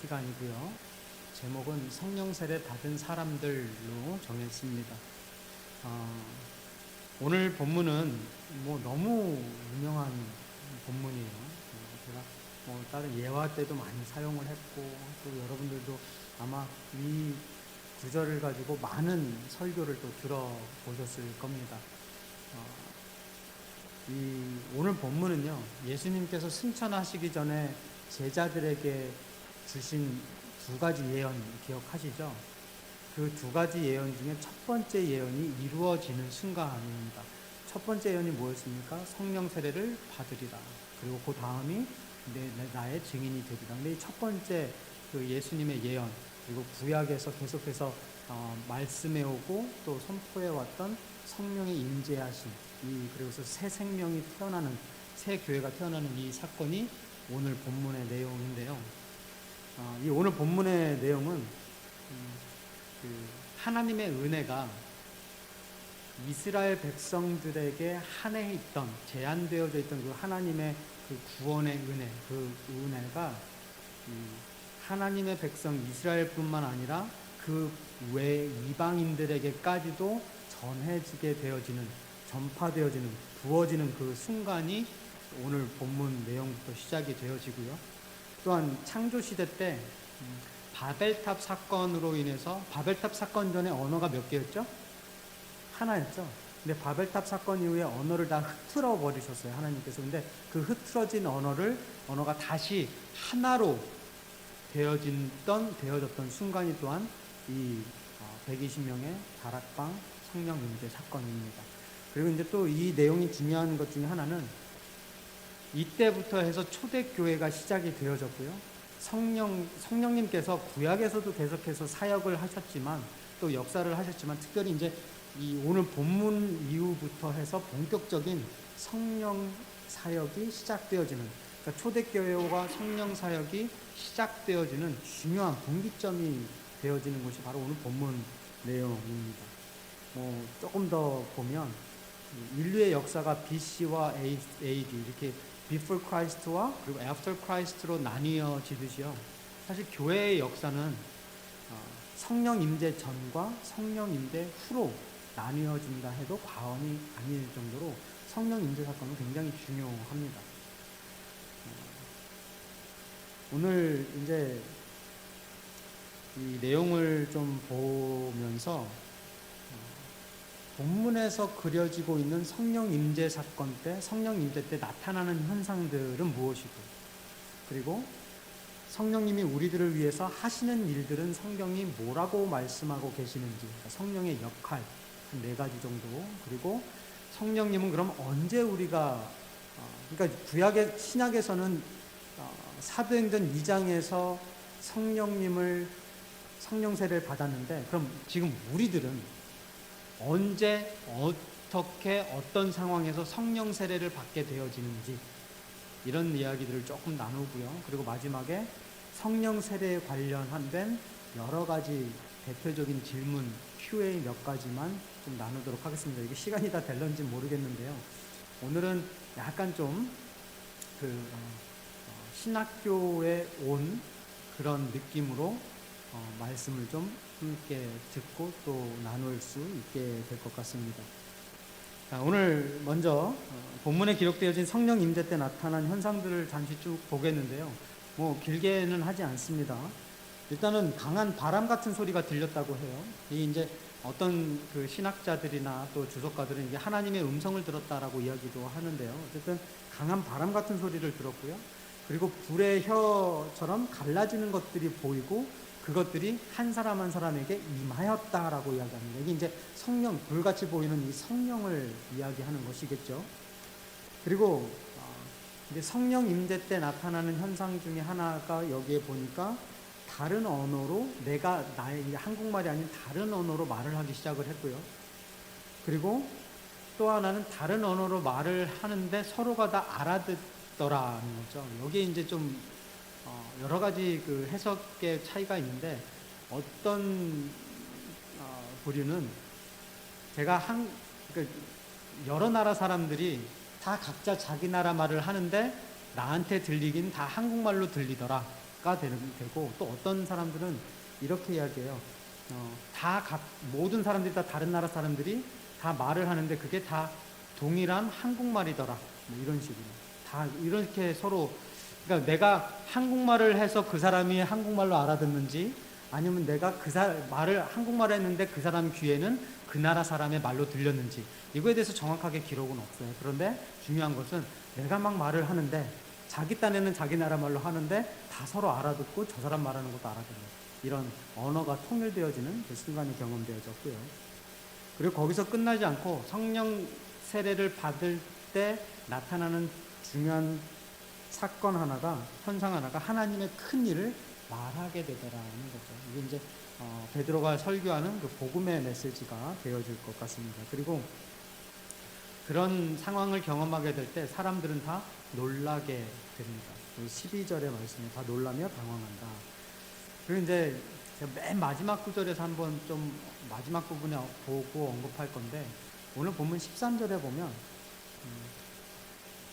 시간이고요. 제목은 성령 세례 받은 사람들로 정했습니다. 오늘 본문은 너무 유명한 본문이에요. 제가 다른 예화 때도 많이 사용을 했고, 또 여러분들도 아마 이 구절을 가지고 많은 설교를 또 들어보셨을 겁니다. 오늘 본문은요, 예수님께서 승천하시기 전에 제자들에게 주신 두 가지 예언 기억하시죠? 그 두 가지 예언 중에 첫 번째 예언이 이루어지는 순간입니다. 첫 번째 예언이 뭐였습니까? 성령 세례를 받으리라. 그리고 그 다음이 나의 증인이 되리라. 근데 이 첫 번째 그 예수님의 예언, 그리고 구약에서 계속해서 말씀해 오고 또 선포해 왔던 성령의 임재하심, 그래서 새 생명이 태어나는, 새 교회가 태어나는 이 사건이 오늘 본문의 내용인데요. 이 오늘 본문의 내용은 하나님의 은혜가 이스라엘 백성들에게 한해 있던, 제한되어져 있던 그 하나님의 그 구원의 은혜, 그 은혜가 하나님의 백성 이스라엘뿐만 아니라 그 외 이방인들에게까지도 전해지게 되어지는, 전파되어지는, 부어지는 그 순간이 오늘 본문 내용부터 시작이 되어지고요. 또한 창조시대 때 바벨탑 사건으로 인해서, 바벨탑 사건 전에 언어가 몇 개였죠? 하나였죠. 근데 바벨탑 사건 이후에 언어를 다 흐트러 버리셨어요, 하나님께서. 근데 그 흐트러진 언어가 다시 하나로 되어졌던 순간이 또한 이 120명의 다락방 성령 임재 사건입니다. 그리고 이제 또 이 내용이 중요한 것 중에 하나는 이때부터 해서 초대교회가 시작이 되어졌고요. 성령님께서 구약에서도 계속해서 사역을 하셨지만, 또 역사를 하셨지만, 특별히 이제 이 오늘 본문 이후부터 해서 본격적인 성령 사역이 시작되어지는, 그러니까 초대교회와 성령 사역이 시작되어지는 중요한 분기점이 되어지는 것이 바로 오늘 본문 내용입니다. 조금 더 보면 인류의 역사가 BC와 AD 이렇게 Before Christ와 그리고 After Christ로 나뉘어지듯이요. 사실 교회의 역사는 성령 임재 전과 성령 임재 후로 나뉘어진다 해도 과언이 아닐 정도로 성령 임재 사건은 굉장히 중요합니다. 오늘 이제 이 내용을 좀 보면서 본문에서 그려지고 있는 성령 임재 사건 때, 성령 임재 때 나타나는 현상들은 무엇이고, 그리고 성령님이 우리들을 위해서 하시는 일들은 성경이 뭐라고 말씀하고 계시는지, 그러니까 성령의 역할 한 4가지 정도, 그리고 성령님은 그럼 언제 우리가, 그러니까 구약의 신약에서는 사도행전 2장에서 성령 세례를 받았는데, 그럼 지금 우리들은 언제, 어떻게, 어떤 상황에서 성령 세례를 받게 되어지는지, 이런 이야기들을 조금 나누고요. 그리고 마지막에 성령 세례에 관련된 여러 가지 대표적인 질문, Q&A 몇 가지만 좀 나누도록 하겠습니다. 이게 시간이 다 될런지 모르겠는데요. 오늘은 약간 좀 신학교에 온 그런 느낌으로 말씀을 좀 함께 듣고 또 나눌 수 있게 될 것 같습니다. 자, 오늘 먼저 본문에 기록되어진 성령 임재 때 나타난 현상들을 잠시 쭉 보겠는데요. 길게는 하지 않습니다. 일단은 강한 바람 같은 소리가 들렸다고 해요. 이 이제 어떤 그 신학자들이나 또 주석가들은 이게 하나님의 음성을 들었다라고 이야기도 하는데요. 어쨌든 강한 바람 같은 소리를 들었고요. 그리고 불의 혀처럼 갈라지는 것들이 보이고, 그것들이 한 사람 한 사람에게 임하였다라고 이야기합니다. 이게 이제 성령, 불같이 보이는 이 성령을 이야기하는 것이겠죠. 그리고 이제 성령 임재 때 나타나는 현상 중에 하나가 여기에 보니까 다른 언어로, 나의 한국말이 아닌 다른 언어로 말을 하기 시작을 했고요. 그리고 또 하나는 다른 언어로 말을 하는데 서로가 다 알아듣더라는 거죠. 여기에 이제 좀 여러 가지 그 해석의 차이가 있는데, 어떤 부류는 제가 그러니까 여러 나라 사람들이 다 각자 자기 나라 말을 하는데 나한테 들리긴 다 한국말로 들리더라, 되고, 또 어떤 사람들은 이렇게 이야기해요. 모든 사람들이 다 다른 나라 사람들이 다 말을 하는데 그게 다 동일한 한국말이더라. 뭐 이런 식으로. 다 이렇게 서로, 그러니까 내가 한국말을 해서 그 사람이 한국말로 알아듣는지, 아니면 내가 말을 한국말을 했는데 그 사람 귀에는 그 나라 사람의 말로 들렸는지, 이거에 대해서 정확하게 기록은 없어요. 그런데 중요한 것은 내가 막 말을 하는데 자기 딴에는 자기 나라 말로 하는데 다 서로 알아듣고 저 사람 말하는 것도 알아듣는, 이런 언어가 통일되어지는 그 순간이 경험되어졌고요. 그리고 거기서 끝나지 않고 성령 세례를 받을 때 나타나는 중요한 사건 하나가, 현상 하나가 하나님의 큰 일을 말하게 되더라는 거죠. 이게 이제 베드로가 설교하는 그 복음의 메시지가 되어질 것 같습니다. 그리고 그런 상황을 경험하게 될 때 사람들은 다 놀라게 됩니다. 12절의 말씀에 다 놀라며 당황한다. 그리고 이제 제가 맨 마지막 구절에서 한번 좀 마지막 부분에 보고 언급할 건데, 오늘 본문 13절에 보면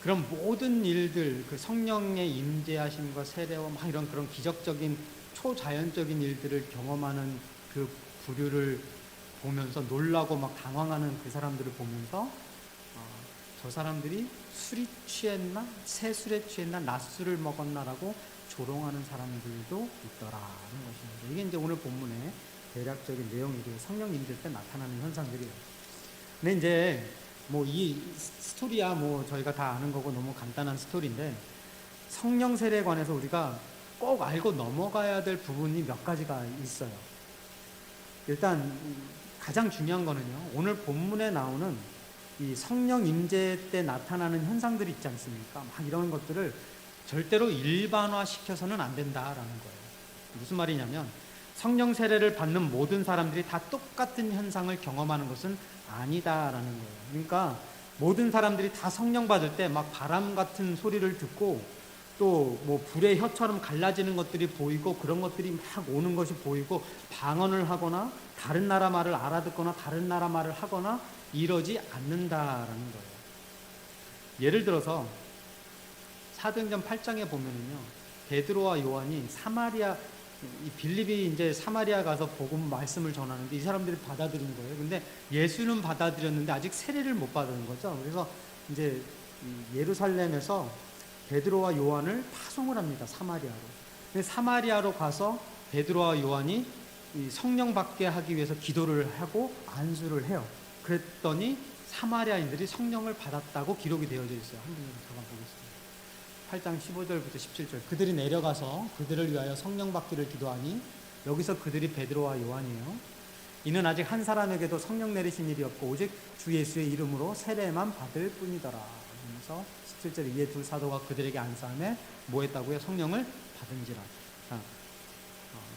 그런 모든 일들, 그 성령의 임재하심과 세례와 막 이런 그런 기적적인 초자연적인 일들을 경험하는 그 부류를 보면서 놀라고 막 당황하는 그 사람들을 보면서 저 사람들이 술이 취했나? 새 술에 취했나? 낮술을 먹었나라고 조롱하는 사람들도 있더라는 것입니다. 이게 이제 오늘 본문의 대략적인 내용이고요. 성령 임재 때 나타나는 현상들이에요. 근데 이제 뭐 이 스토리야 뭐 저희가 다 아는 거고 너무 간단한 스토리인데, 성령 세례에 관해서 우리가 꼭 알고 넘어가야 될 부분이 몇 가지가 있어요. 일단 가장 중요한 거는요, 오늘 본문에 나오는 이 성령 임재 때 나타나는 현상들이 있지 않습니까? 막 이런 것들을 절대로 일반화시켜서는 안 된다라는 거예요. 무슨 말이냐면, 성령 세례를 받는 모든 사람들이 다 똑같은 현상을 경험하는 것은 아니다라는 거예요. 그러니까 모든 사람들이 다 성령 받을 때 막 바람 같은 소리를 듣고, 또 뭐 불의 혀처럼 갈라지는 것들이 보이고, 그런 것들이 막 오는 것이 보이고, 방언을 하거나 다른 나라 말을 알아듣거나 다른 나라 말을 하거나 이러지 않는다라는 거예요. 예를 들어서 사도행전 8장에 보면은요, 베드로와 요한이 이 빌립이 이제 사마리아 가서 복음 말씀을 전하는데 이 사람들이 받아들인 거예요. 근데 예수는 받아들였는데 아직 세례를 못 받은 거죠. 그래서 이제 예루살렘에서 베드로와 요한을 파송을 합니다. 사마리아로. 근데 사마리아로 가서 베드로와 요한이 이 성령 받게 하기 위해서 기도를 하고 안수를 해요. 그랬더니 사마리아인들이 성령을 받았다고 기록이 되어져 있어요. 한 번 잠깐 보겠습니다. 8장 15절부터 17절. 그들이 내려가서 그들을 위하여 성령 받기를 기도하니, 여기서 그들이 베드로와 요한이에요. 이는 아직 한 사람에게도 성령 내리신 일이 없고 오직 주 예수의 이름으로 세례만 받을 뿐이더라. 그래서 17절에 이에 두 사도가 그들에게 안사함에 뭐 했다고요? 성령을 받은지라.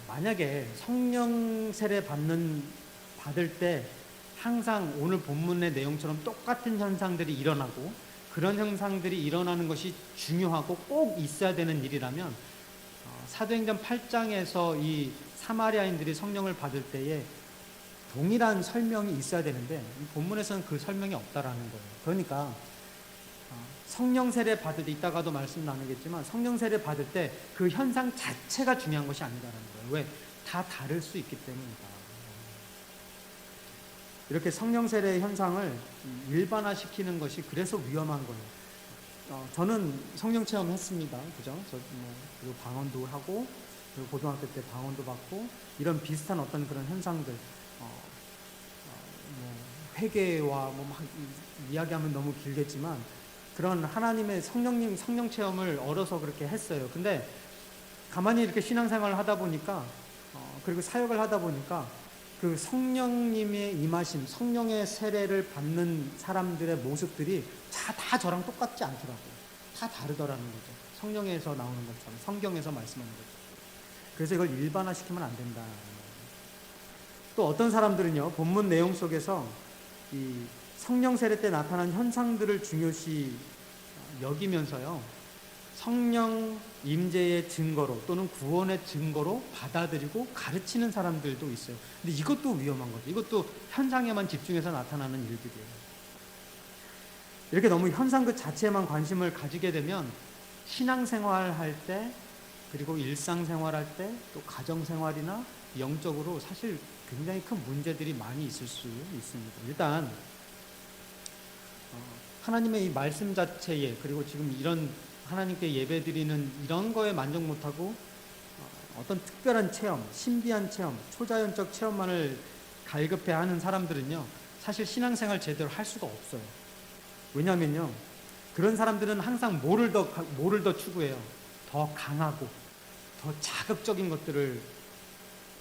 만약에 성령 세례 받을 때 항상 오늘 본문의 내용처럼 똑같은 현상들이 일어나고, 그런 현상들이 일어나는 것이 중요하고 꼭 있어야 되는 일이라면, 사도행전 8장에서 이 사마리아인들이 성령을 받을 때에 동일한 설명이 있어야 되는데 이 본문에서는 그 설명이 없다라는 거예요. 그러니까 성령 세례 받을 때, 이따가도 말씀 나누겠지만 성령 세례 받을 때 그 현상 자체가 중요한 것이 아니다라는 거예요. 왜? 다 다를 수 있기 때문이다. 이렇게 성령 세례의 현상을 일반화시키는 것이 그래서 위험한 거예요. 저는 성령 체험했습니다. 그죠? 그리고 방언도 하고, 그리고 고등학교 때 방언도 받고, 이런 비슷한 어떤 그런 현상들, 회개와 막 이야기하면 너무 길겠지만, 그런 하나님의 성령 체험을 어려서 그렇게 했어요. 근데 가만히 이렇게 신앙생활을 하다 보니까, 그리고 사역을 하다 보니까, 그 성령님의 임하심, 성령의 세례를 받는 사람들의 모습들이 다 저랑 똑같지 않더라고요. 다 다르더라는 거죠. 성령에서 나오는 것처럼, 성경에서 말씀하는 것처럼. 그래서 이걸 일반화시키면 안 된다. 또 어떤 사람들은요, 본문 내용 속에서 이 성령 세례 때 나타난 현상들을 중요시 여기면서요, 성령 임재의 증거로 또는 구원의 증거로 받아들이고 가르치는 사람들도 있어요. 근데 이것도 위험한 거죠. 이것도 현상에만 집중해서 나타나는 일들이에요. 이렇게 너무 현상 그 자체에만 관심을 가지게 되면 신앙생활 할 때 그리고 일상생활할 때 또 가정생활이나 영적으로 사실 굉장히 큰 문제들이 많이 있을 수 있습니다. 일단 하나님의 이 말씀 자체에, 그리고 지금 이런 하나님께 예배드리는 이런 거에 만족 못하고 어떤 특별한 체험, 신비한 체험, 초자연적 체험만을 갈급해하는 사람들은요, 사실 신앙생활 제대로 할 수가 없어요. 왜냐하면요, 그런 사람들은 항상 뭐를 더 추구해요? 더 강하고 더 자극적인 것들을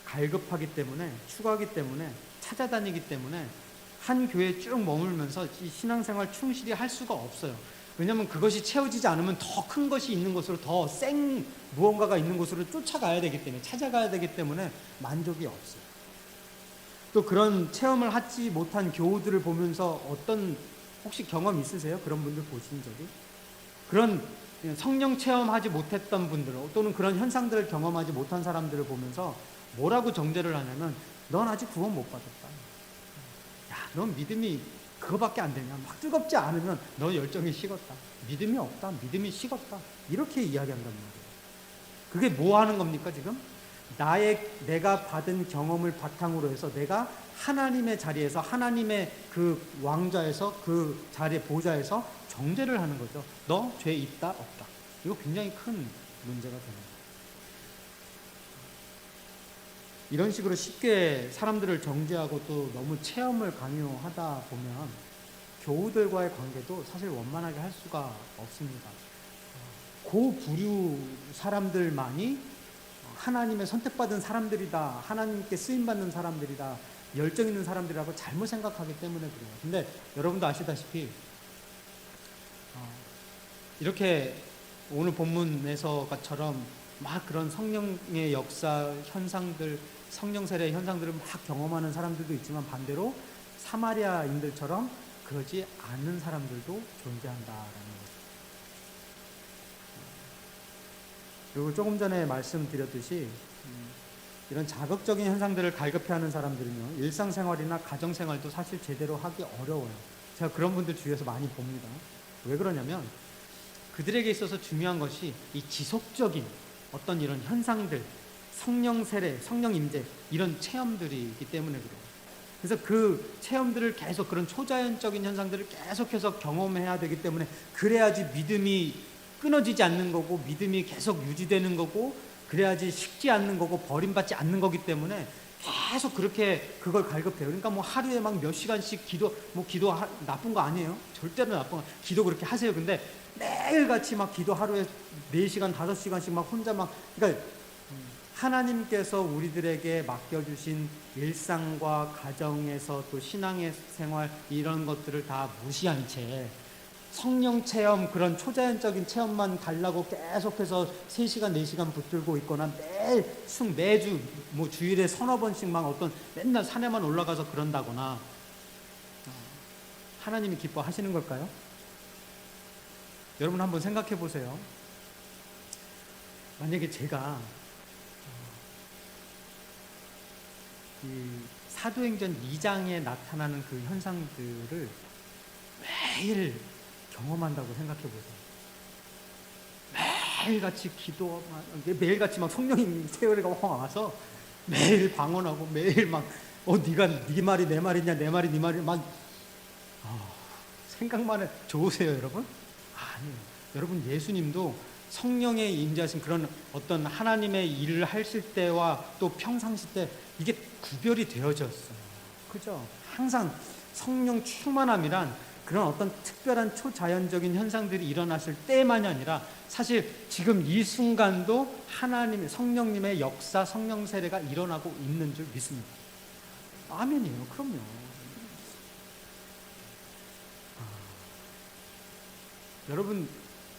갈급하기 때문에, 추구하기 때문에, 찾아다니기 때문에 한 교회에 쭉 머물면서 이 신앙생활 충실히 할 수가 없어요. 왜냐하면 그것이 채워지지 않으면 더 큰 것이 있는 곳으로, 더 무언가가 있는 곳으로 쫓아가야 되기 때문에, 찾아가야 되기 때문에 만족이 없어요. 또 그런 체험을 하지 못한 교우들을 보면서 혹시 경험 있으세요? 그런 분들 보신 적이? 그런 성령 체험하지 못했던 분들, 또는 그런 현상들을 경험하지 못한 사람들을 보면서 뭐라고 정죄를 하냐면, 넌 아직 구원 못 받았다. 야, 넌 믿음이 그거밖에 안 되냐? 막 뜨겁지 않으면 너 열정이 식었다. 믿음이 없다. 믿음이 식었다. 이렇게 이야기한단 말이에요. 그게 뭐 하는 겁니까, 지금? 내가 받은 경험을 바탕으로 해서 내가 하나님의 자리에서, 하나님의 그 왕좌에서, 그 자리에, 보좌에서 정죄를 하는 거죠. 너 죄 있다, 없다. 이거 굉장히 큰 문제가 됩니다. 이런 식으로 쉽게 사람들을 정죄하고 또 너무 체험을 강요하다 보면 교우들과의 관계도 사실 원만하게 할 수가 없습니다. 고부류 사람들만이 하나님의 선택받은 사람들이다, 하나님께 쓰임받는 사람들이다, 열정 있는 사람들이라고 잘못 생각하기 때문에 그래요. 근데 여러분도 아시다시피 이렇게 오늘 본문에서처럼 막 그런 성령의 역사 현상들, 성령 세례 현상들을 막 경험하는 사람들도 있지만, 반대로 사마리아인들처럼 그러지 않는 사람들도 존재한다라는 거죠. 그리고 조금 전에 말씀드렸듯이 이런 자극적인 현상들을 갈급해하는 사람들은요, 일상생활이나 가정생활도 사실 제대로 하기 어려워요. 제가 그런 분들 주위에서 많이 봅니다. 왜 그러냐면 그들에게 있어서 중요한 것이 이 지속적인 어떤 이런 현상들, 성령 세례, 성령 임재, 이런 체험들이기 때문에 그래요. 그래서 그 체험들을 계속, 그런 초자연적인 현상들을 계속해서 경험해야 되기 때문에, 그래야지 믿음이 끊어지지 않는 거고, 믿음이 계속 유지되는 거고, 그래야지 식지 않는 거고, 버림받지 않는 거기 때문에 계속 그렇게 그걸 갈급해요. 그러니까 뭐 하루에 막 몇 시간씩 기도 나쁜 거 아니에요. 절대로 나쁜 거. 기도 그렇게 하세요. 근데 매일같이 막 기도 하루에 4시간, 5시간씩 막 혼자 그러니까 하나님께서 우리들에게 맡겨주신 일상과 가정에서 또 신앙의 생활, 이런 것들을 다 무시한 채 성령 체험, 그런 초자연적인 체험만 가려고 계속해서 3시간, 4시간 붙들고 있거나, 매주 뭐 주일에 서너 번씩 맨날 산에만 올라가서 그런다거나, 하나님이 기뻐하시는 걸까요? 여러분 한번 생각해 보세요. 만약에 제가 이 사도행전 2장에 나타나는 그 현상들을 매일 경험한다고 생각해 보세요. 매일같이 막 성령님 세월이가 와서 매일 방언하고, 매일 네가 네 말이 내 말이냐, 내 말이 네 말이 생각만 해. 좋으세요, 여러분? 아니에요. 여러분, 예수님도 성령의 임재하신 그런 어떤 하나님의 일을 하실 때와 또 평상시 때 이게 구별이 되어졌어요. 그죠? 항상 성령 충만함이란 그런 어떤 특별한 초자연적인 현상들이 일어났을 때만이 아니라, 사실 지금 이 순간도 하나님의, 성령님의 역사, 성령 세례가 일어나고 있는 줄 믿습니다. 아멘이에요. 그럼요. 여러분,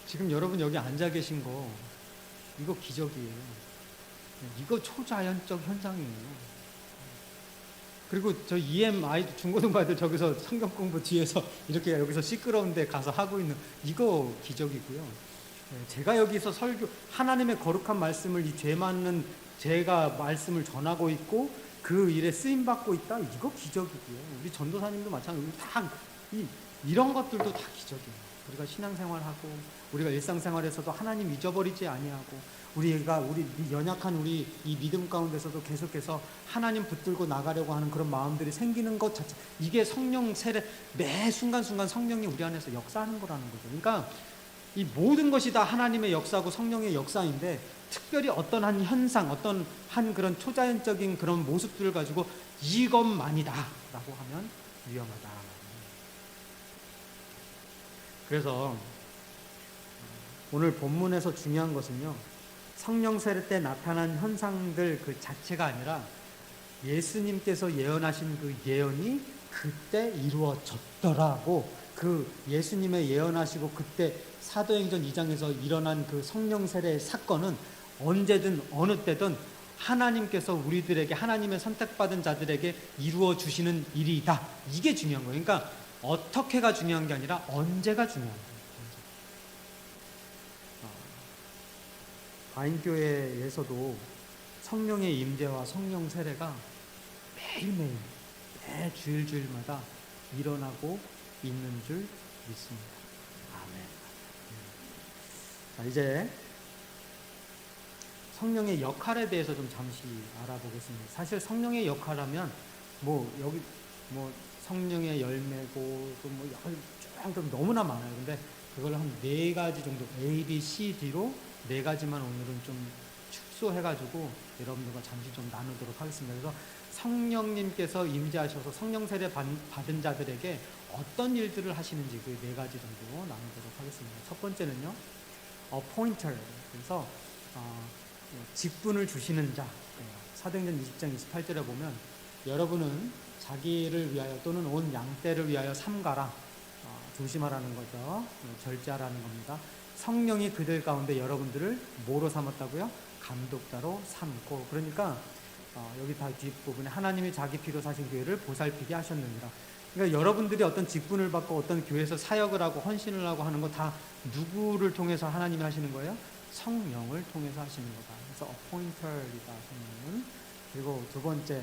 지금 여러분 여기 앉아 계신 거, 이거 기적이에요. 이거 초자연적 현상이에요. 그리고 저 EM 아이들, 중고등부 아이들 저기서 성경 공부 뒤에서 이렇게 여기서 시끄러운 데 가서 하고 있는, 이거 기적이고요. 제가 여기서 하나님의 거룩한 말씀을, 이 죄 많는 제가 말씀을 전하고 있고 그 일에 쓰임 받고 있다, 이거 기적이고요. 우리 전도사님도 마찬가지로 이런 것들도 다 기적이에요. 우리가 신앙생활하고, 우리가 일상생활에서도 하나님 잊어버리지 아니하고, 우리가 우리 연약한 우리 이 믿음 가운데서도 계속해서 하나님 붙들고 나가려고 하는 그런 마음들이 생기는 것 자체, 이게 성령 세례, 매 순간순간 성령이 우리 안에서 역사하는 거라는 거죠. 그러니까 이 모든 것이 다 하나님의 역사고 성령의 역사인데, 특별히 어떤 한 현상, 어떤 한 그런 초자연적인 그런 모습들을 가지고 이것만이다 라고 하면 위험하다. 그래서 오늘 본문에서 중요한 것은요, 성령 세례 때 나타난 현상들 그 자체가 아니라 예수님께서 예언하신 그 예언이 그때 이루어졌더라고, 그 예수님의 예언하시고 그때 사도행전 2장에서 일어난 그 성령 세례의 사건은 언제든 어느 때든 하나님께서 우리들에게, 하나님의 선택받은 자들에게 이루어 주시는 일이다. 이게 중요한 거예요. 그러니까 어떻게가 중요한 게 아니라 언제가 중요한 거예요. 가인교회에서도 성령의 임재와 성령 세례가 매일매일, 매 주일마다 일어나고 있는 줄 믿습니다. 아멘. 자, 이제 성령의 역할에 대해서 좀 잠시 알아보겠습니다. 사실 성령의 역할하면 여기 성령의 열매고 좀 너무나 많아요. 근데 그걸 한 4가지 정도, A, B, C, D로 4가지만 오늘은 좀 축소해가지고 여러분들과 잠시 좀 나누도록 하겠습니다. 그래서 성령님께서 임재하셔서 성령 세례 받은 자들에게 어떤 일들을 하시는지 그 4가지 정도 나누도록 하겠습니다. 첫 번째는요, appointer. 그래서 직분을 주시는 자. 사도행전 20장 28절에 보면 여러분은 자기를 위하여 또는 온 양떼를 위하여 삼가라. 조심하라는 거죠. 절제하라는 겁니다. 성령이 그들 가운데 여러분들을 뭐로 삼았다고요? 감독자로 삼고. 그러니까 여기 다 뒷부분에 하나님이 자기 피로 사신 교회를 보살피게 하셨느니라. 그러니까 여러분들이 어떤 직분을 받고 어떤 교회에서 사역을 하고 헌신을 하고 하는 거 다 누구를 통해서 하나님이 하시는 거예요? 성령을 통해서 하시는 거다. 그래서 appointer이다, 성령은. 그리고 두 번째,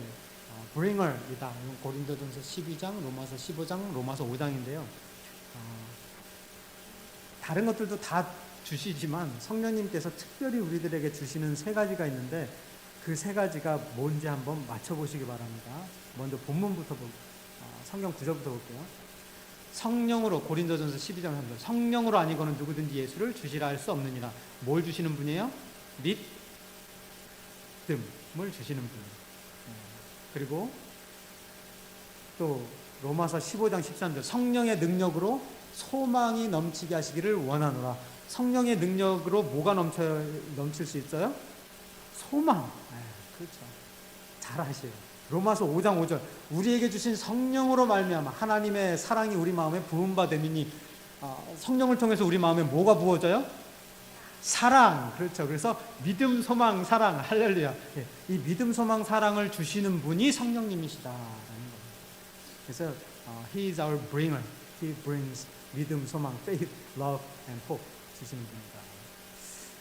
bringer이다. 고린도전서 12장, 로마서 15장, 로마서 5장인데요. 다른 것들도 다 주시지만 성령님께서 특별히 우리들에게 주시는 3가지가 있는데, 그 3가지가 뭔지 한번 맞춰보시기 바랍니다. 먼저 본문부터 성경 구절부터 볼게요. 성령으로, 고린도전서 12장 3절, 성령으로 아니고는 누구든지 예수를 주시라 할 수 없느니라. 뭘 주시는 분이에요? 믿음을 주시는 분이에요. 그리고 또 로마서 15장 13절, 성령의 능력으로 소망이 넘치게 하시기를 원하노라. 성령의 능력으로 뭐가 넘칠 수 있어요? 소망. 그렇죠. 잘 아시죠. 로마서 5장 5절, 우리에게 주신 성령으로 말미암아 하나님의 사랑이 우리 마음에 부음바 되니니. 성령을 통해서 우리 마음에 뭐가 부어져요? 사랑. 그렇죠. 그래서 믿음, 소망, 사랑. 할렐루야. 이 믿음, 소망, 사랑을 주시는 분이 성령님이시다라는 겁니다. 그래서 He is our bringer. He brings 믿음, 소망, faith, love, and hope 주시는 분이다.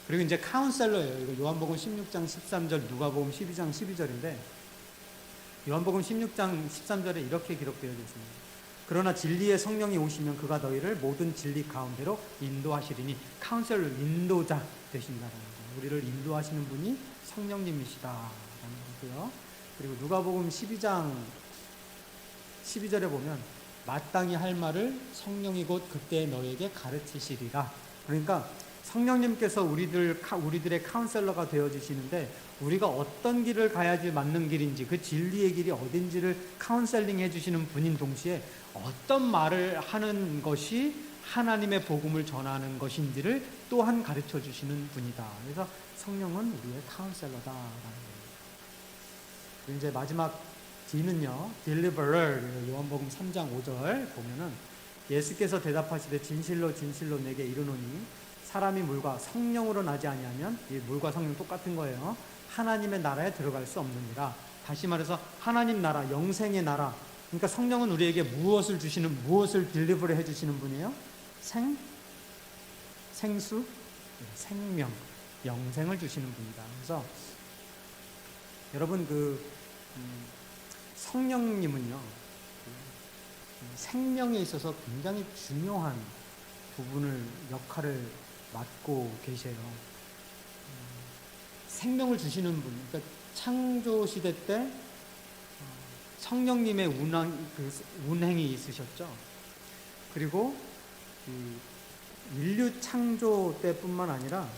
그리고 이제 카운셀러예요. 이거 요한복음 16장 13절, 누가복음 12장 12절인데, 요한복음 16장 13절에 이렇게 기록되어 있습니다. 그러나 진리의 성령이 오시면 그가 너희를 모든 진리 가운데로 인도하시리니. 카운셀러, 인도자 되신다라는 거예요. 우리를 인도하시는 분이 성령님이시다라는 거고요. 그리고 누가복음 12장 12절에 보면 마땅히 할 말을 성령이 곧 그때 너에게 가르치시리라. 그러니까 성령님께서 우리들의 카운셀러가 되어주시는데, 우리가 어떤 길을 가야지 맞는 길인지, 그 진리의 길이 어딘지를 카운셀링 해주시는 분인 동시에 어떤 말을 하는 것이 하나님의 복음을 전하는 것인지를 또한 가르쳐 주시는 분이다. 그래서 성령은 우리의 카운셀러다라는 겁니다. 그리고 이제 마지막 D는요, deliverer. 요한복음 3장 5절 보면은 예수께서 대답하시되 진실로 진실로 내게 이르노니 사람이 물과 성령으로 나지 아니하면, 이 물과 성령 똑같은 거예요, 하나님의 나라에 들어갈 수 없느니라. 다시 말해서 하나님 나라, 영생의 나라. 그러니까 성령은 우리에게 무엇을 딜리버를 해주시는 분이에요? 생수, 생명, 영생을 주시는 분이다. 그래서 여러분, 성령님은요, 생명에 있어서 굉장히 중요한 역할을 맡고 계세요. 생명을 주시는 분, 그러니까 창조 시대 때 성령님의 운행이 있으셨죠. 그리고 인류 창조 때뿐만 아니라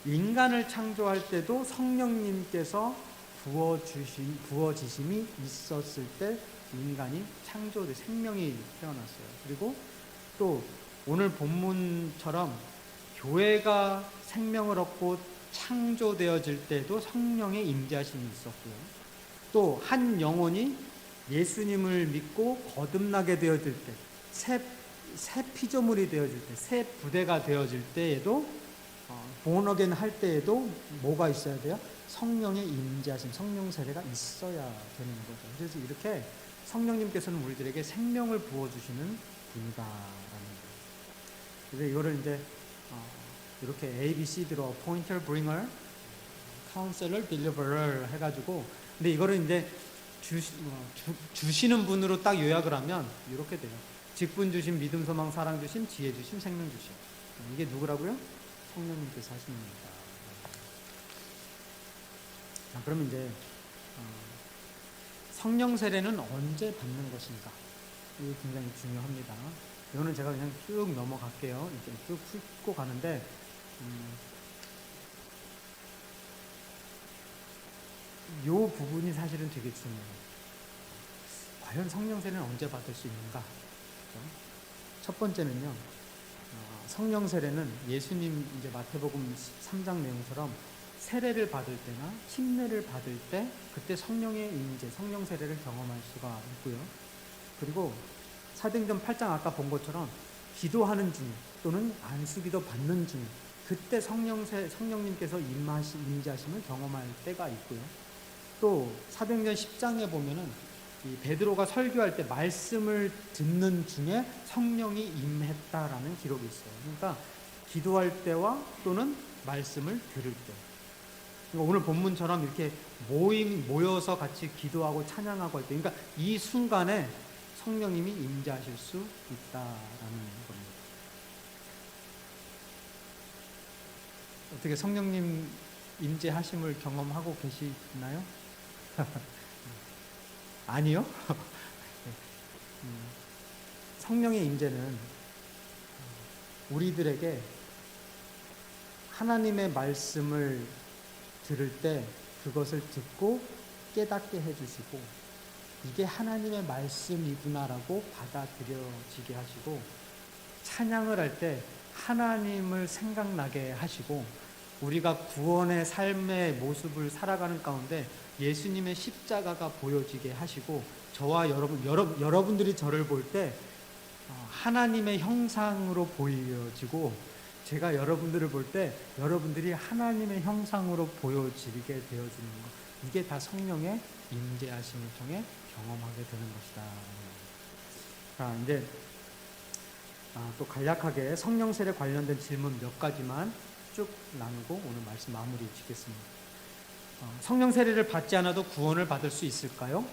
인간을 창조할 때도 성령님께서 부어지심이 있었을 때 인간이 창조돼 생명이 태어났어요. 그리고 또 오늘 본문처럼 교회가 생명을 얻고 창조되어질 때도 성령의 임재하심이 있었고요. 또 한 영혼이 예수님을 믿고 거듭나게 되어질 때, 새 피조물이 되어질 때, 새 부대가 되어질 때에도 born again 할 때에도 뭐가 있어야 돼요? 성령의 임재하심, 성령 세례가 있어야 되는 거죠. 그래서 이렇게 성령님께서는 우리들에게 생명을 부어주시는 분이다라는 거예요. 그래서 이거를 이제 이렇게 ABCD로 Pointer, Bringer, Counselor, Deliverer 해가지고, 근데 이거를 이제 주시는 분으로 딱 요약을 하면 이렇게 돼요. 직분 주심, 믿음, 소망, 사랑 주심, 지혜 주심, 생명 주심. 이게 누구라고요? 성령님께서 하시는 겁니다. 자, 그러면 이제 성령 세례는 언제 받는 것인가? 이게 굉장히 중요합니다. 이거는 제가 그냥 쭉 넘어갈게요. 이제 쭉 훑고 가는데 이 부분이 사실은 되게 중요해요. 과연 성령 세례는 언제 받을 수 있는가? 그렇죠? 첫 번째는요. 성령 세례는 예수님 이제 마태복음 3장 내용처럼 세례를 받을 때나 침례를 받을 때 그때 성령의 임재, 성령 세례를 경험할 수가 있고요. 그리고 사도행전 8장 아까 본 것처럼 기도하는 중 또는 안수기도 받는 중 그때 성령님께서 임재하심을 경험할 때가 있고요. 또 사도행전 10장에 보면은 이 베드로가 설교할 때 말씀을 듣는 중에 성령이 임했다라는 기록이 있어요. 그러니까 기도할 때와 또는 말씀을 들을 때. 그러니까 오늘 본문처럼 이렇게 모여서 같이 기도하고 찬양하고 할 때, 그러니까 이 순간에 성령님이 임재하실 수 있다라는 겁니다. 어떻게 성령님 임재하심을 경험하고 계시나요? 아니요. 성령의 임재는 우리들에게 하나님의 말씀을 들을 때 그것을 듣고 깨닫게 해주시고 이게 하나님의 말씀이구나라고 받아들여지게 하시고 찬양을 할 때 하나님을 생각나게 하시고 우리가 구원의 삶의 모습을 살아가는 가운데 예수님의 십자가가 보여지게 하시고 저와 여러분들이 저를 볼 때 하나님의 형상으로 보여지고 제가 여러분들을 볼 때 여러분들이 하나님의 형상으로 보여지게 되어지는 것, 이게 다 성령의 임재하심을 통해 경험하게 되는 것이다. 자, 이제 또 간략하게 성령 세례 관련된 질문 몇 가지만 쭉 나누고 오늘 말씀 마무리 짓겠습니다. 성령 세례를 받지 않아도 구원을 받을 수 있을까요?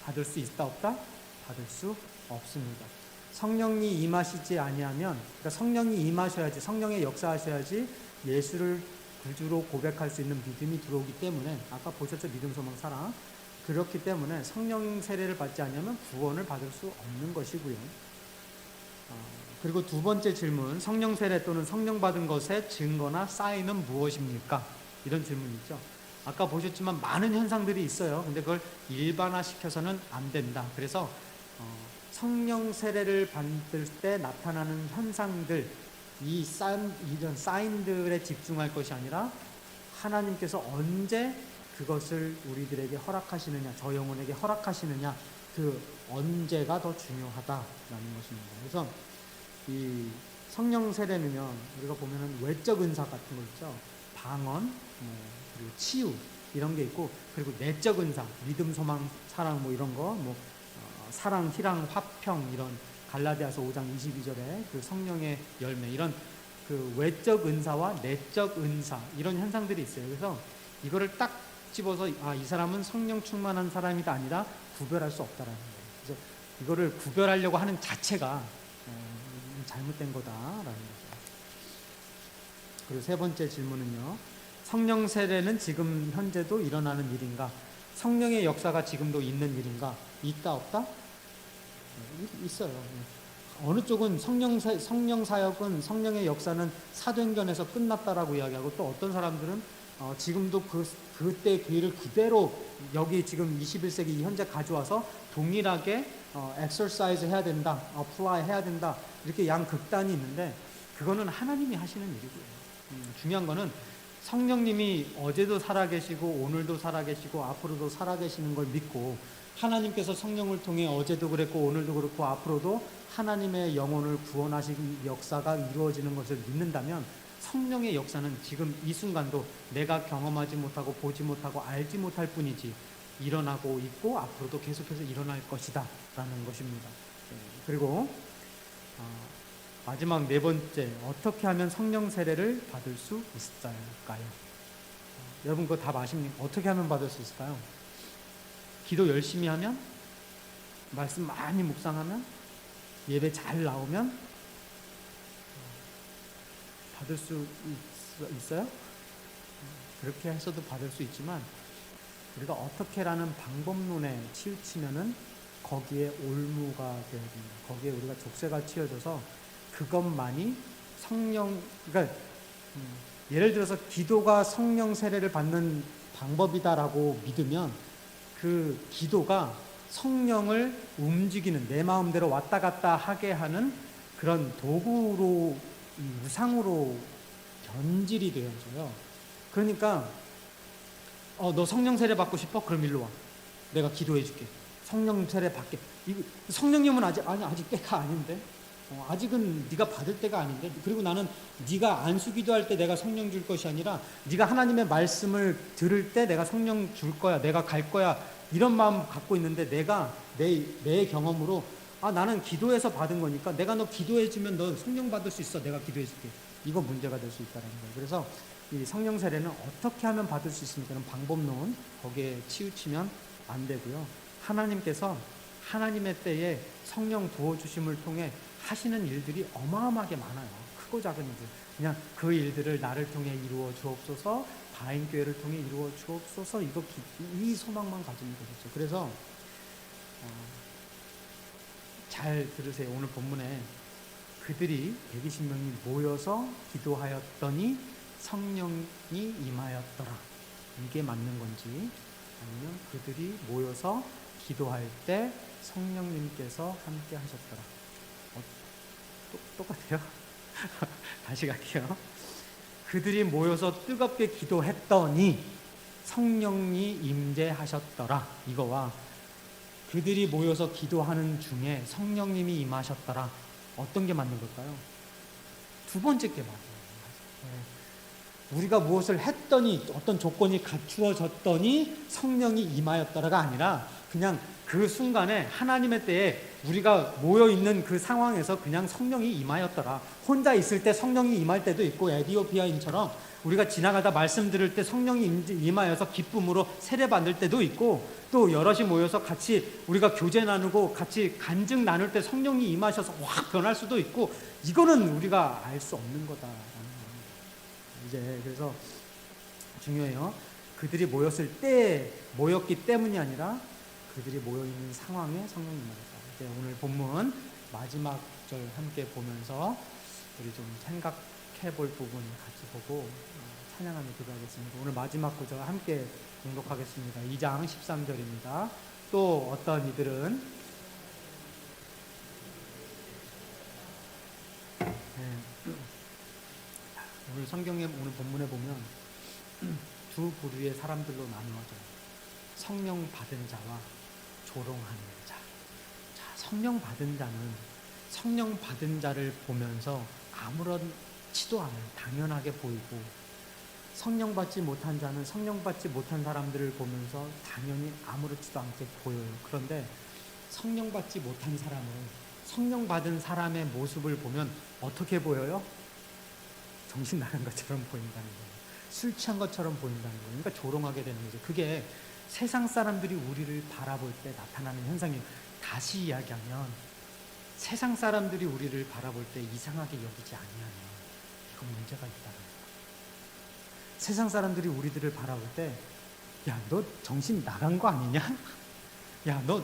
받을 수 있다 없다? 받을 수 없습니다. 성령이 임하시지 아니하면, 그러니까 성령이 임하셔야지, 성령의 역사하셔야지 예수를 구주로 고백할 수 있는 믿음이 들어오기 때문에, 아까 보셨죠? 믿음, 소망, 사랑. 그렇기 때문에 성령 세례를 받지 않으면 구원을 받을 수 없는 것이고요. 그리고 두 번째 질문, 성령 세례 또는 성령 받은 것의 증거나 사인은 무엇입니까? 이런 질문이 있죠. 아까 보셨지만 많은 현상들이 있어요. 근데 그걸 일반화시켜서는 안 된다. 그래서 성령 세례를 받을 때 나타나는 현상들, 이런 사인들에 집중할 것이 아니라 하나님께서 언제 그것을 우리들에게 허락하시느냐, 저 영혼에게 허락하시느냐, 그 언제가 더 중요하다라는 것입니다. 그래서 이 성령 세례는요, 우리가 보면은 외적 은사 같은 거 있죠. 방언, 그리고 치유 이런 게 있고, 그리고 내적 은사, 믿음, 소망, 사랑 이런 거, 사랑, 희랑, 화평 이런 갈라디아서 5장 22절에 그 성령의 열매, 이런 그 외적 은사와 내적 은사 이런 현상들이 있어요. 그래서 이거를 딱 집어서 이 사람은 성령 충만한 사람이다 아니라 구별할 수 없다라는 거예요. 그래서 이거를 구별하려고 하는 자체가 잘못된 거다라는 거죠. 그리고 세 번째 질문은요. 성령 세례는 지금 현재도 일어나는 일인가? 성령의 역사가 지금도 있는 일인가? 있다 없다? 있어요. 어느 쪽은 성령 사역은 성령의 역사는 사도행전에서 끝났다라고 이야기하고, 또 어떤 사람들은 지금도 그때 교회를 그대로 여기 지금 21세기 현재 가져와서 동일하게 exercise 해야 된다, apply 해야 된다, 이렇게 양극단이 있는데, 그거는 하나님이 하시는 일이고요. 중요한 거는 성령님이 어제도 살아계시고 오늘도 살아계시고 앞으로도 살아계시는 걸 믿고, 하나님께서 성령을 통해 어제도 그랬고 오늘도 그렇고 앞으로도 하나님의 영혼을 구원하시는 역사가 이루어지는 것을 믿는다면, 성령의 역사는 지금 이 순간도 내가 경험하지 못하고 보지 못하고 알지 못할 뿐이지 일어나고 있고 앞으로도 계속해서 일어날 것이다 라는 것입니다. 그리고 마지막 네 번째, 어떻게 하면 성령 세례를 받을 수 있을까요? 여러분 그거 답 아십니까? 어떻게 하면 받을 수 있을까요? 기도 열심히 하면, 말씀 많이 묵상하면, 예배 잘 나오면 받을 수 있어요? 그렇게 해서도 받을 수 있지만, 우리가 어떻게라는 방법론에 치우치면은 거기에 올무가 되어야 됩니다. 거기에 우리가 족쇄가 치어져서 그것만이 그러니까 예를 들어서 기도가 성령 세례를 받는 방법이다라고 믿으면, 그 기도가 성령을 움직이는, 내 마음대로 왔다 갔다 하게 하는 그런 도구로, 우상으로 변질이 되어져요. 그러니까 너 성령 세례 받고 싶어? 그럼 일로 와. 내가 기도해 줄게. 성령 세례 받게. 성령님은 아직 때가 아닌데. 아직은 네가 받을 때가 아닌데. 그리고 나는 네가 안수기도 할 때 내가 성령 줄 것이 아니라, 네가 하나님의 말씀을 들을 때 내가 성령 줄 거야, 내가 갈 거야, 이런 마음 갖고 있는데, 내가 내 경험으로 나는 기도해서 받은 거니까 내가 너 기도해 주면 너 성령 받을 수 있어, 내가 기도해 줄게. 이거 문제가 될 수 있다는 거예요. 그래서 이 성령 세례는 어떻게 하면 받을 수 있습니까는 방법론, 거기에 치우치면 안 되고요. 하나님께서 하나님의 때에 성령 부어주심을 통해 하시는 일들이 어마어마하게 많아요. 크고 작은 일들. 그냥 그 일들을 나를 통해 이루어 주옵소서, 바인교회를 통해 이루어 주옵소서, 이 소망만 가지면 되겠죠. 그래서 잘 들으세요. 오늘 본문에 그들이 120명이 모여서 기도하였더니 성령이 임하였더라. 이게 맞는 건지, 아니면 그들이 모여서 기도할 때 성령님께서 함께 하셨더라. 똑같아요? 다시 갈게요. 그들이 모여서 뜨겁게 기도했더니 성령이 임재하셨더라. 이거와 그들이 모여서 기도하는 중에 성령님이 임하셨더라. 어떤 게 맞는 걸까요? 두 번째 게 맞아요. 우리가 무엇을 했더니, 어떤 조건이 갖추어졌더니 성령이 임하였더라가 아니라, 그냥 그 순간에 하나님의 때에 우리가 모여있는 그 상황에서 그냥 성령이 임하였더라. 혼자 있을 때 성령이 임할 때도 있고, 에디오피아인처럼 우리가 지나가다 말씀 들을 때 성령이 임하여서 기쁨으로 세례받을 때도 있고, 또 여럿이 모여서 같이 우리가 교제 나누고 같이 간증 나눌 때 성령이 임하셔서 확 변할 수도 있고, 이거는 우리가 알 수 없는 거다라는 겁니다. 그래서 중요해요. 그들이 모였기 때문이 아니라 그들이 모여있는 상황에 성령이 임하셨다. 이제 오늘 본문 마지막 절 함께 보면서 우리 좀 생각해 볼 부분 같이 보고 찬양하며 기도하겠습니다. 오늘 마지막 구절 함께 공독하겠습니다. 2장 13절입니다. 또 어떤 이들은 오늘 성경에, 오늘 본문에 보면 두 부류의 사람들로 나누어져요. 성령 받은 자와 조롱하는 자. 성령 받은 자는 성령 받은 자를 보면서 아무렇지도 않아요. 당연하게 보이고, 성령 받지 못한 자는 성령 받지 못한 사람들을 보면서 당연히 아무렇지도 않게 보여요. 그런데 성령 받지 못한 사람은 성령 받은 사람의 모습을 보면 어떻게 보여요? 정신 나간 것처럼 보인다는 거예요. 술 취한 것처럼 보인다는 거예요. 그러니까 조롱하게 되는 거죠. 그게 세상 사람들이 우리를 바라볼 때 나타나는 현상이에요. 다시 이야기하면 세상 사람들이 우리를 바라볼 때 이상하게 여기지 아니하면 이건 문제가 있다는 거예요. 세상 사람들이 우리들을 바라볼 때, 야, 너 정신 나간 거 아니냐? 야, 너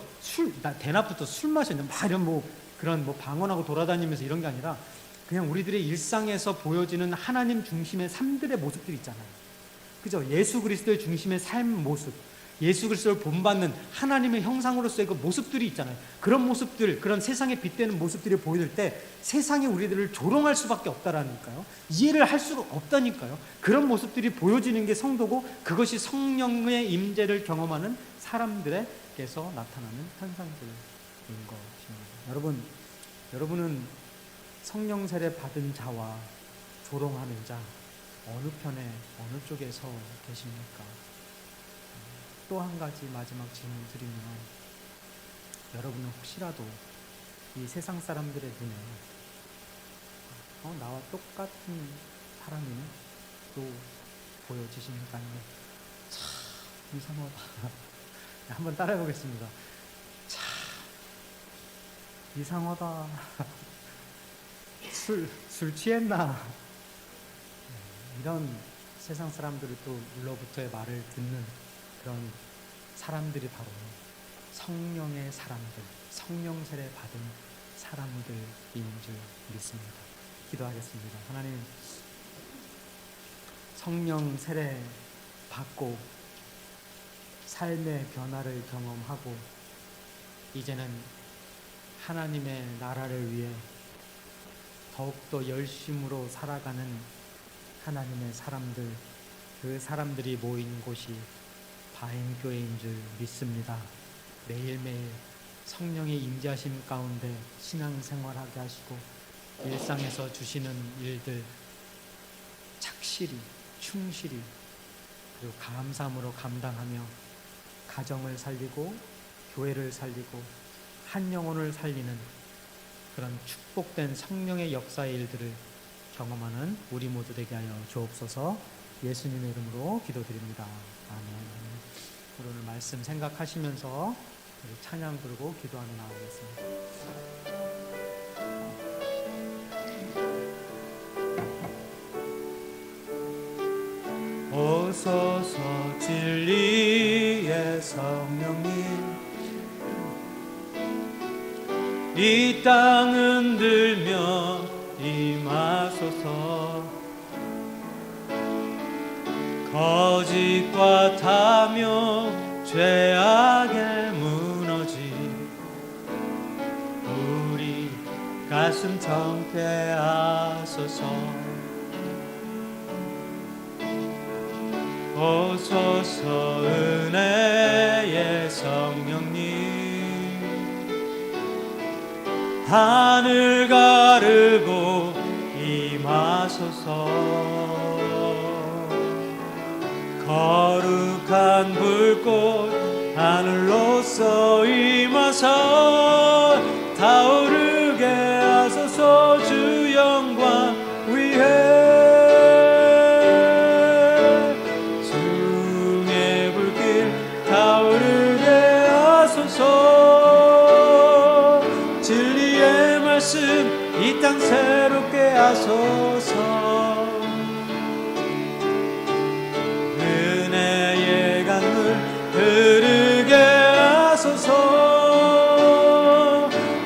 대낮부터 술 마셨냐? 막 이런 그런 방언하고 돌아다니면서 이런 게 아니라 그냥 우리들의 일상에서 보여지는 하나님 중심의 삶들의 모습들이 있잖아요. 그죠? 예수 그리스도의 중심의 삶 모습, 예수 그리스도를 본받는 하나님의 형상으로서의 그 모습들이 있잖아요. 그런 모습들, 그런 세상에 빗대는 모습들이 보일 때 세상이 우리들을 조롱할 수밖에 없다라니까요. 이해를 할 수가 없다니까요. 그런 모습들이 보여지는 게 성도고, 그것이 성령의 임재를 경험하는 사람들에게서 나타나는 현상들인 것입니다. 여러분은 성령 세례 받은 자와 조롱하는 자 어느 편에, 어느 쪽에 서 계십니까? 또 한 가지 마지막 질문 드리면, 여러분은 혹시라도 이 세상 사람들의 눈에 나와 똑같은 사람이 또 보여지십니까? 아니면 참 이상하다. 한번 따라해 보겠습니다. 참 이상하다. 술 취했나? 이런 세상 사람들을 또 물로부터의 말을 듣는 그런 사람들이 바로 성령의 사람들, 성령 세례 받은 사람들인 줄 믿습니다. 기도하겠습니다. 하나님, 성령 세례 받고 삶의 변화를 경험하고 이제는 하나님의 나라를 위해 더욱더 열심으로 살아가는 하나님의 사람들, 그 사람들이 모인 곳이 바행교회인 줄 믿습니다. 매일매일 성령의 임재하심 가운데 신앙생활하게 하시고 일상에서 주시는 일들 착실히, 충실히, 그리고 감사함으로 감당하며 가정을 살리고 교회를 살리고 한 영혼을 살리는 그런 축복된 성령의 역사의 일들을 경험하는 우리 모두 되게 하여 주옵소서. 예수님의 이름으로 기도드립니다. 아멘. 우리 오늘 말씀 생각하시면서 우리 찬양 부르고 기도하며 나오겠습니다. 오소서 진리의 성령님, 이 땅 흔들며 임하소서. 거짓과 탐욕 죄악에 무너진 우리 가슴 청케 하소서. 오소서 은혜의 성령님, 하늘 가르고 임하소서. 거룩한 불꽃 하늘로서 임하사 타오르게 하소서. 주 영광 위에 주의 불길 타오르게 하소서. 진리의 말씀 이 땅 새롭게 하소서. 흐르게 하소서.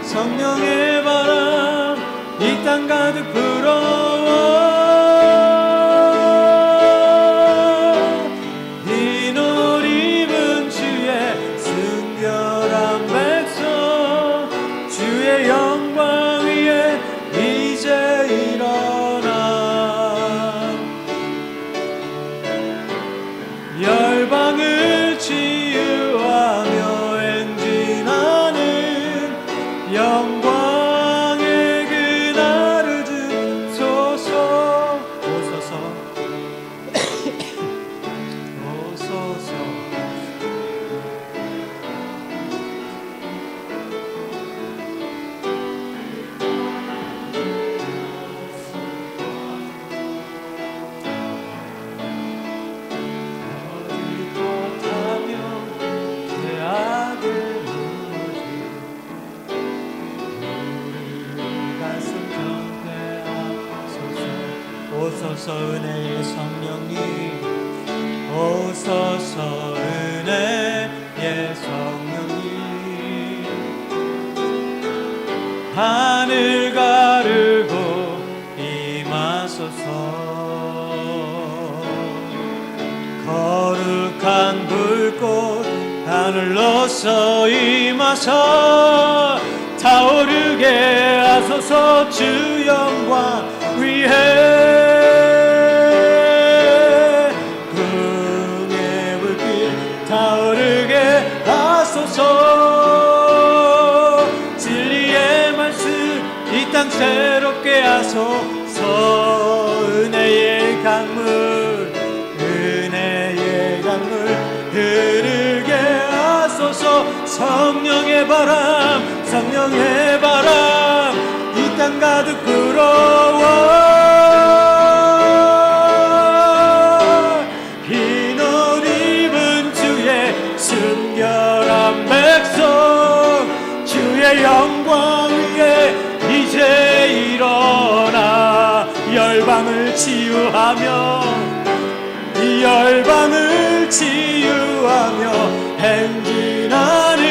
성령의 바람 이 땅 가득 불어와 흰 옷 입은 주의 순결한 백성, 주의 영광 위에 이제 일어나 열방을 치유하며 행진하는 영광의 그날을 주소서. 오소서. 오소서 은혜의 성령님, 오소서 은혜의 성령님 하늘 가르고 임하소서 거룩한 불꽃 하늘로서 임하사 타오르게 하소서 주 영광 위에 긍의 불길 타오르게 하소서 진리의 말씀 이 땅 새롭게 하소서 은혜의 강물 흐르게 하소서 성령의 바람 이 땅 가득 불어와 흰 옷 입은 주의 순결한 백성 주의 영광 위에 이제 일어나 열방을 치유하며 행진하는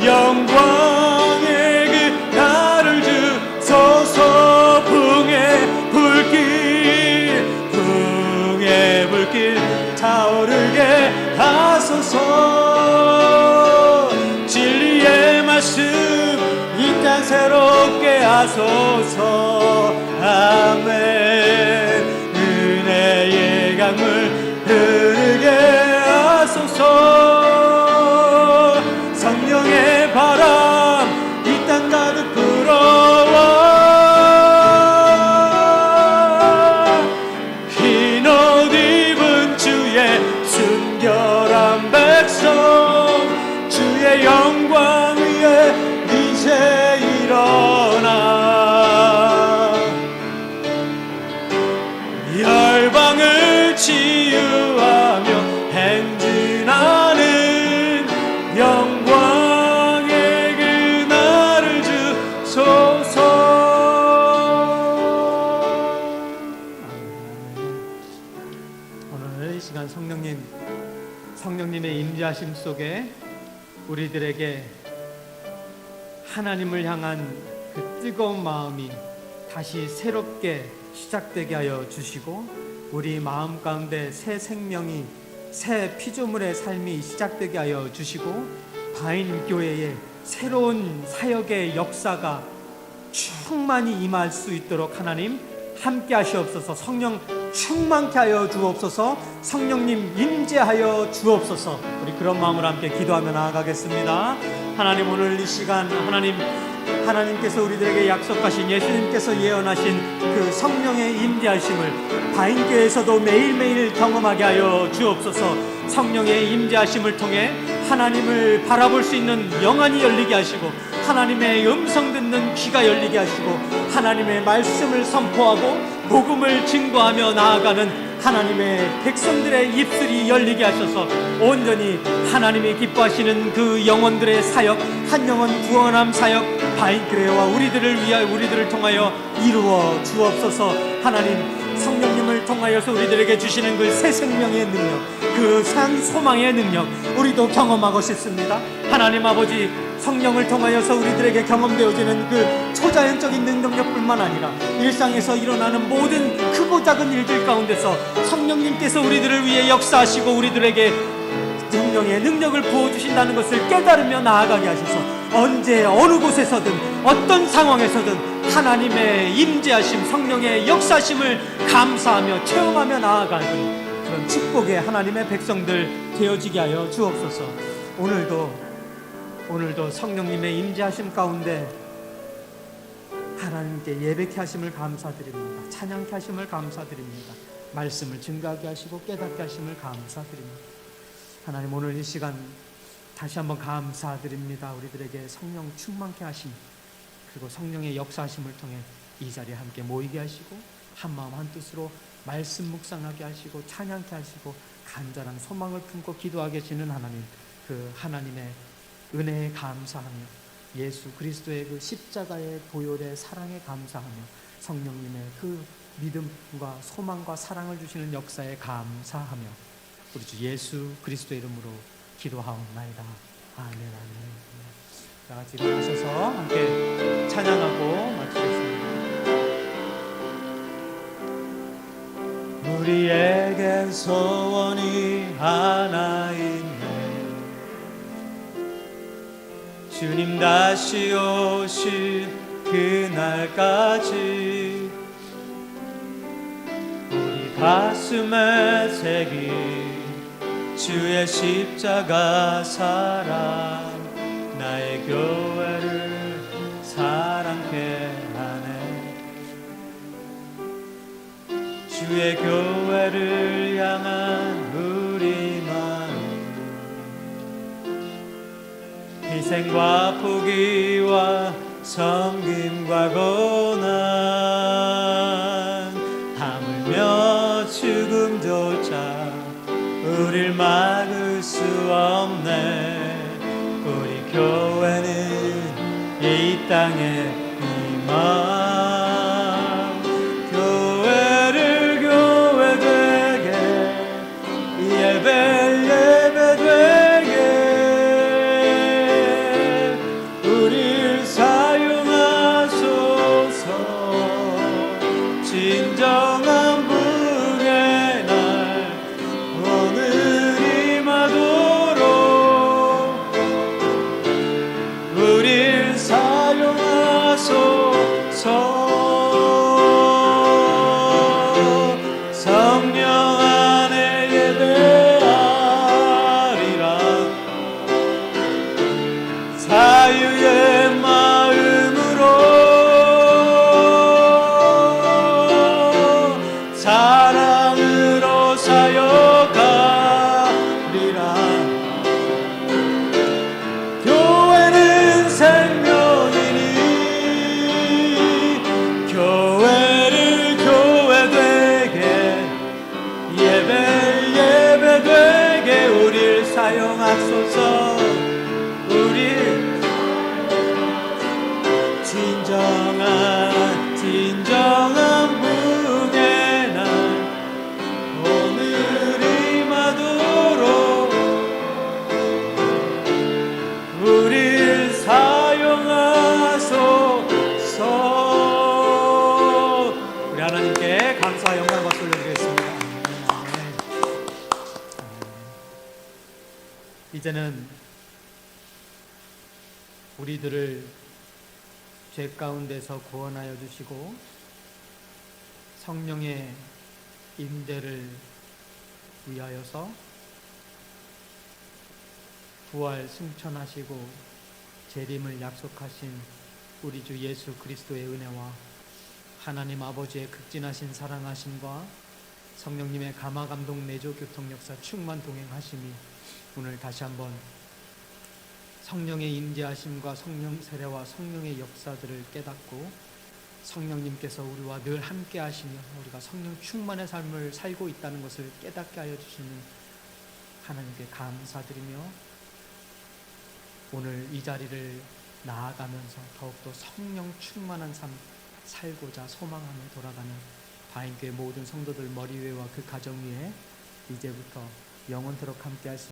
영광의 그 나를 주소서 풍의 불길 타오르게 하소서 진리의 말씀 이 땅 새롭게 하소서 아멘 은혜의 강물 흐르게 하소서 성령의 바람 이 땅 가득 불어와 흰 옷 입은 주의 순결한 백성 주의 영광 위에 이제 일어나 열방을 치유하며 행진하는 영광의 그 나를 주소서 오늘 이 시간 성령님의 임재하심 속에 우리들에게 하나님을 향한 그 뜨거운 마음이 다시 새롭게 시작되게 하여 주시고 우리 마음 가운데 새 생명이 새 피조물의 삶이 시작되게 하여 주시고 바인교회의 새로운 사역의 역사가 충만히 임할 수 있도록 하나님 함께 하시옵소서 성령 충만케 하여 주옵소서 성령님 임재하여 주옵소서 우리 그런 마음으로 함께 기도하며 나아가겠습니다. 하나님 오늘 이 시간 하나님께서 우리들에게 약속하신 예수님께서 예언하신 그 성령의 임재하심을 바인교회에서도 매일매일 경험하게 하여 주옵소서 성령의 임재하심을 통해 하나님을 바라볼 수 있는 영안이 열리게 하시고 하나님의 음성 듣는 귀가 열리게 하시고 하나님의 말씀을 선포하고 복음을 증거하며 나아가는 하나님의 백성들의 입술이 열리게 하셔서 온전히 하나님이 기뻐하시는 그 영혼들의 사역 한 영혼 구원함 사역 바인교회와 우리들을 통하여 이루어 주옵소서. 하나님 성령님을 통하여서 우리들에게 주시는 그 새 생명의 능력 그 산 소망의 능력 우리도 경험하고 싶습니다. 하나님 아버지 성령을 통하여서 우리들에게 경험되어지는 그 초자연적인 능력뿐만 아니라 일상에서 일어나는 모든 크고 작은 일들 가운데서 성령님께서 우리들을 위해 역사하시고 우리들에게 성령의 능력을 부어주신다는 것을 깨달으며 나아가게 하셔서 언제 어느 곳에서든 어떤 상황에서든 하나님의 임재하심 성령의 역사심을 감사하며 체험하며 나아가는 그런 축복의 하나님의 백성들 되어지게 하여 주옵소서. 오늘도 성령님의 임재하심 가운데 하나님께 예배케 하심을 감사드립니다. 찬양케 하심을 감사드립니다. 말씀을 증거하게 하시고 깨닫게 하심을 감사드립니다. 하나님 오늘 이 시간 다시 한번 감사드립니다. 우리들에게 성령 충만케 하심 그리고 성령의 역사하심을 통해 이 자리에 함께 모이게 하시고 한마음 한뜻으로 말씀 묵상하게 하시고 찬양케 하시고 간절한 소망을 품고 기도하게 하시는 하나님 그 하나님의 은혜에 감사하며 예수 그리스도의 그 십자가의 보혈의 사랑에 감사하며 성령님의 그 믿음과 소망과 사랑을 주시는 역사에 감사하며 우리 주 예수 그리스도의 이름으로 기도하옵나이다. 아멘, 아멘. 다 같이 일어나셔서 함께 찬양하고 마치겠습니다. 우리에겐 소원이 하나 있네. 주님 다시 오실 그날까지 우리 가슴에 새긴 주의 십자가 사랑, 나의 교회를 사랑케 하네. 주의 교회를 향한 우리 마음, 희생과 포기와 섬김과 고난, 하물며 죽음조차 우릴 막을 수 없네. 우리 교회는 이 땅의 희망, 교회를 교회 되게, 예배 되게 우릴 사용하소서. 진정한 부흥의 날 오늘 임하도록 우릴 사용하소서. 성령 안에 예배하리라. 자유의 마음으로 사랑으로 사역하리라. 교회는 생명이니 교회를 교회 되게, 예배 되게 우릴 사용하소서. 우릴 진정한 부흥의 날 오늘 임하도록 우릴 사용하소서. 우리 하나님께 감사와 영광 박수 올려드리겠습니다. 아멘. 이제는 우리들을 죄 가운데서 구원하여 주시고 성령의 임재를 위하여서 부활 승천하시고 재림을 약속하신 우리 주 예수 그리스도의 은혜와 하나님 아버지의 극진하신 사랑하심과 성령님의 감화 감동 내조 교통 역사 충만 동행하심이 오늘 다시 한번 성령의 임재하심과 성령 세례와 성령의 역사들을 깨닫고 성령님께서 우리와 늘 함께 하시며 우리가 성령 충만의 삶을 살고 있다는 것을 깨닫게 하여 주시는 하나님께 감사드리며 오늘 이 자리를 나아가면서 더욱더 성령 충만한 삶 살고자 소망하며 돌아가는 바인교회 모든 성도들 머리 위와 그 가정 위에 이제부터 영원토록 함께 할 수